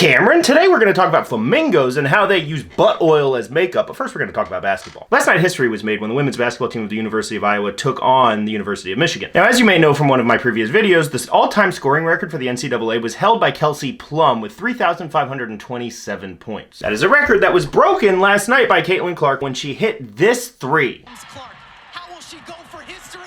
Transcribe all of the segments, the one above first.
Cameron. Today we're going to talk about flamingos and how they use butt oil as makeup, but first we're going to talk about basketball. Last night history was made when the women's basketball team of the University of Iowa took on the University of Michigan. Now, as you may know from one of my previous videos, the all-time scoring record for the NCAA was held by Kelsey Plum with 3,527 points. That is a record that was broken last night by Caitlin Clark when she hit this three. How will she go for history?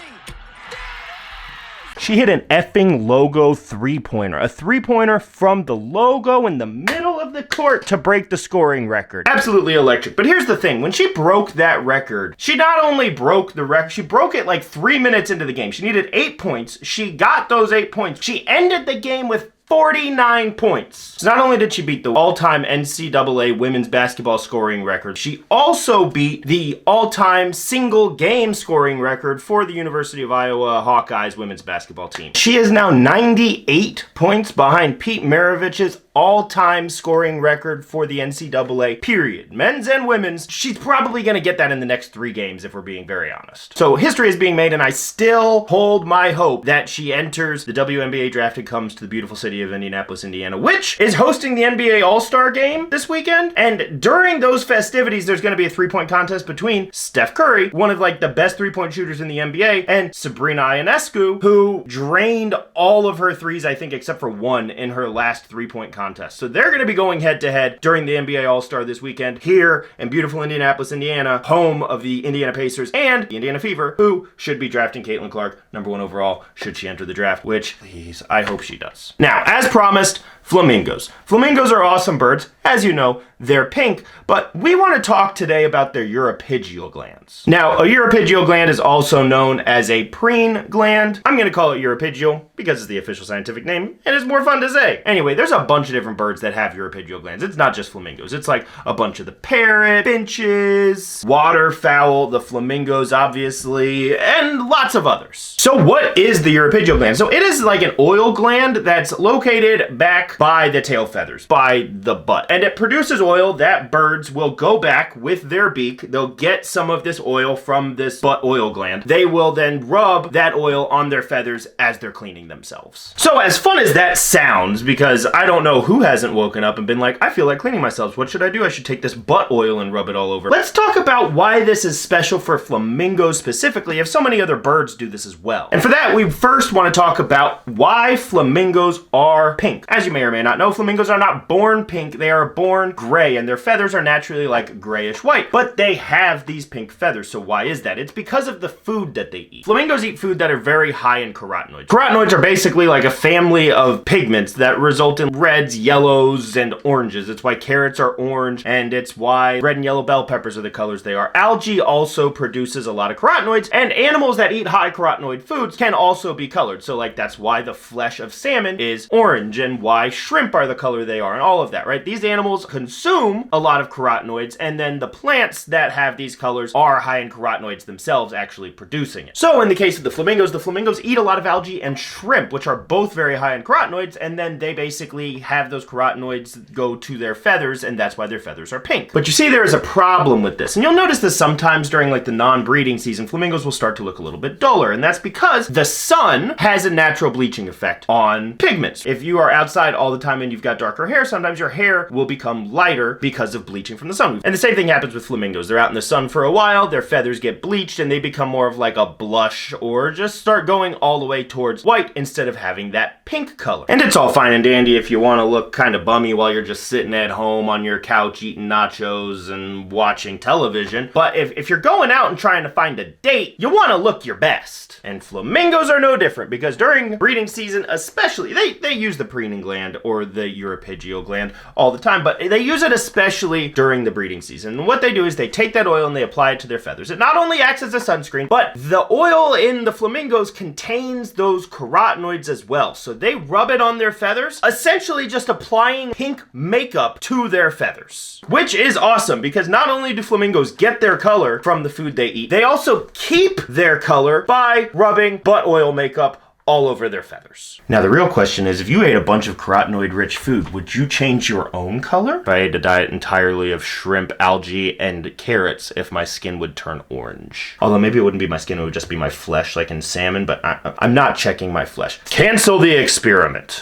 She hit an effing logo three-pointer. A three-pointer from the logo in the middle of the court to break the scoring record. Absolutely electric. But here's the thing. When she broke that record, she not only broke the record, she broke it like 3 minutes into the game. She needed 8 points. She got those 8 points. She ended the game with 49 points. So not only did she beat the all-time NCAA women's basketball scoring record, she also beat the all-time single game scoring record for the University of Iowa Hawkeyes women's basketball team. She is now 98 points behind Pete Maravich's all-time scoring record for the NCAA, period. Men's and women's. She's probably going to get that in the next 3 games if we're being very honest. So history is being made, and I still hold my hope that she enters the WNBA draft and comes to the beautiful city of Indianapolis, Indiana, which is hosting the NBA All-Star Game this weekend. And during those festivities, there's going to be a 3-point contest between Steph Curry, one of like the best 3-point shooters in the NBA, and Sabrina Ionescu, who drained all of her threes, I think, except for one in her last 3-point contest. So they're going to be going head-to-head during the NBA All-Star this weekend here in beautiful Indianapolis, Indiana, home of the Indiana Pacers and the Indiana Fever, who should be drafting Caitlin Clark, #1 overall, should she enter the draft, which, please, I hope she does. Now, as promised, flamingos. Flamingos are awesome birds. As you know, they're pink, but we want to talk today about their uropygial glands. Now, a uropygial gland is also known as a preen gland. I'm going to call it uropygial because it's the official scientific name, and it's more fun to say. Anyway, there's a bunch of different birds that have uropygial glands. It's not just flamingos. It's like a bunch of the parrot, finches, waterfowl, the flamingos, obviously, and lots of others. So what is the uropygial gland? So it is like an oil gland that's located back by the tail feathers, by the butt. And it produces oil that birds will go back with their beak. They'll get some of this oil from this butt oil gland. They will then rub that oil on their feathers as they're cleaning themselves. So as fun as that sounds, because I don't know who hasn't woken up and been like, I feel like cleaning myself. What should I do? I should take this butt oil and rub it all over. Let's talk about why this is special for flamingos specifically, if so many other birds do this as well. And for that, we first want to talk about why flamingos are pink. As you may or may not know, flamingos are not born pink. They are born gray, and their feathers are naturally like grayish white, but they have these pink feathers. So why is that? It's because of the food that they eat. Flamingos eat food that are very high in carotenoids. Carotenoids are basically like a family of pigments that result in reds, yellows, and oranges. It's why carrots are orange, and it's why red and yellow bell peppers are the colors they are. Algae also produces a lot of carotenoids, and animals that eat high carotenoid foods can also be colored. So like that's why the flesh of salmon is orange, and why shrimp are the color they are, and all of that, right? These animals consume a lot of carotenoids, and then the plants that have these colors are high in carotenoids themselves, actually producing it. So in the case of the flamingos eat a lot of algae and shrimp, which are both very high in carotenoids, and then they basically have those carotenoids go to their feathers, and that's why their feathers are pink. But you see, there is a problem with this, and you'll notice this sometimes during like the non-breeding season. Flamingos will start to look a little bit duller, and that's because the sun has a natural bleaching effect on pigments. If you are outside all the time and you've got darker hair, sometimes your hair will become lighter because of bleaching from the sun. And the same thing happens with flamingos. They're out in the sun for a while, their feathers get bleached, and they become more of like a blush, or just start going all the way towards white instead of having that pink color. And it's all fine and dandy if you want to look kind of bummy while you're just sitting at home on your couch eating nachos and watching television. But if you're going out and trying to find a date, you want to look your best. And flamingos are no different, because during breeding season especially, they use the preening gland or the uropygial gland all the time, but they use it especially during the breeding season. And what they do is they take that oil and they apply it to their feathers. It not only acts as a sunscreen, but the oil in the flamingos contains those carotenoids as well. So they rub it on their feathers, essentially just applying pink makeup to their feathers. Which is awesome, because not only do flamingos get their color from the food they eat, they also keep their color by rubbing butt oil makeup all over their feathers. Now the real question is, if you ate a bunch of carotenoid-rich food, would you change your own color? If I ate a diet entirely of shrimp, algae, and carrots, if my skin would turn orange. Although maybe it wouldn't be my skin, it would just be my flesh, like in salmon, but I'm not checking my flesh. Cancel the experiment.